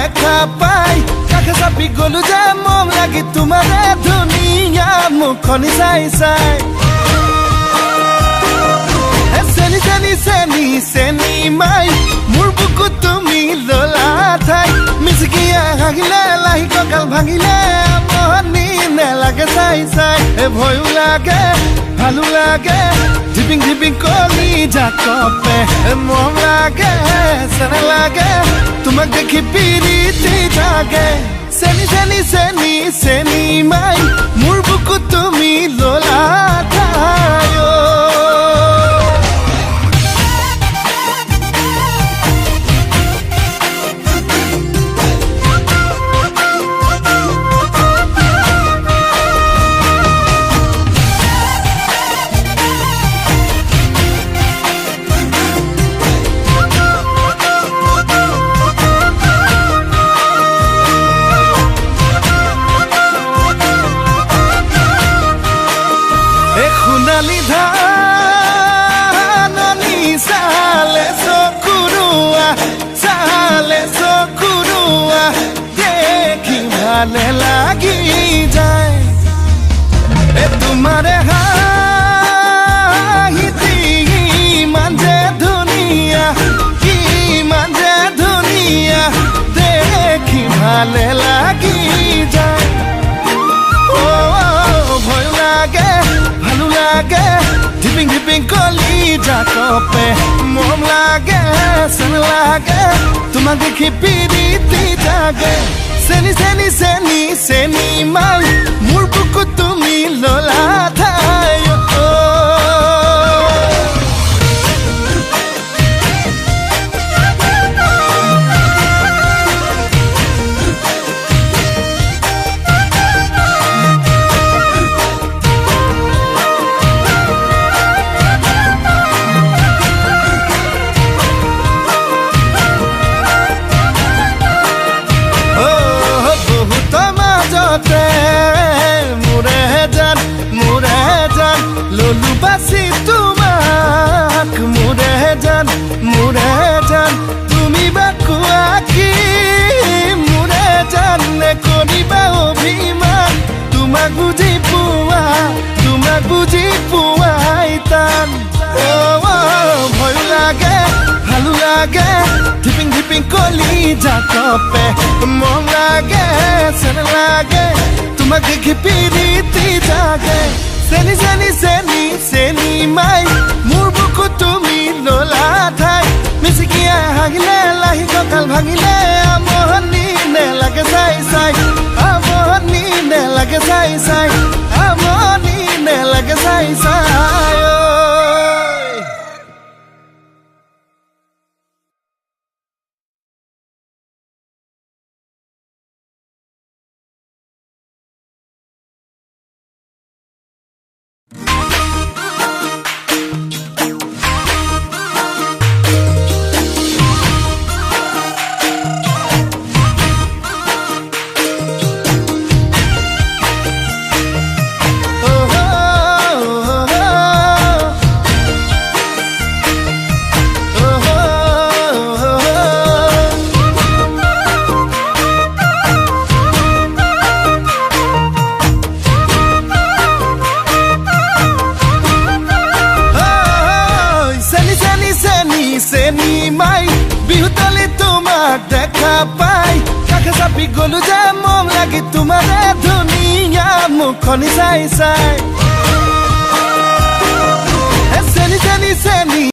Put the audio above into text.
দেখা পাই কাষে চাপি গলো যে মৰম লাগি তোমাৰে ধুনীয়া মুখনি চাই চাই চেনি চেনি চেনি চেনি মাই মোৰ বুকুত তুমি ললা ঠাই মিচিকিয়া হাগিলে লাহি কঁকাল ভাঙিলে মনি নেলাগে চাই চাই ভয়ো লাগে ভালো লাগে ধিপিং ধিপিং কলি জাকপে মৰম লাগে চেনে লাগে তোমাক দেখি পিৰিতি জাগে চেনি চেনি চেনি চেনি মাই মোৰ বুকুত তুমি ললা ঠাই ভালে লাগি যায় তোমাৰে হাঁহিতি ইমান যে ধুনীয়া ইমান যে ধুনীয়া দেখি ভালে লাগি যায় ভয় লাগে ভালো লাগে ধিপিং ধিপিং কলি জাকপে মৰম লাগে চেন লাগে তোমাক দেখি পিৰিতি জাগে চেনি চেনি চেনি চেনি মাই মোৰ বুকুত তুমি ললা ঠাই ললু বাসি তোমাক মোৰে জান তুমি বা কোৱা কি মোৰে জান নে কৰিবা অভিমান তোমাক বুজি পোৱাই টান ভয় লাগে ভালো লাগে ধিপিং ধিপিং কলি জাকপে মৰম লাগে চেন লাগে তোমাক দেখি পিৰিতি জাগে চেনি চেনি চেনি চেনি মাই মোৰ বুকুত তুমি ললা ঠাই মিচিকিয়া হাগিলে লাহি কঁকাল ভাঙিলে আমনি নেলাগে চাই চাই আমনি নেলাগে চাই চাই আমনি নেলাগে চাই চাই দেখা পাই কাষে চাপি গলো যে মৰম লাগি তোমাৰে ধুনীয়া মুখনি চাই চাই চেনি চেনি চেনি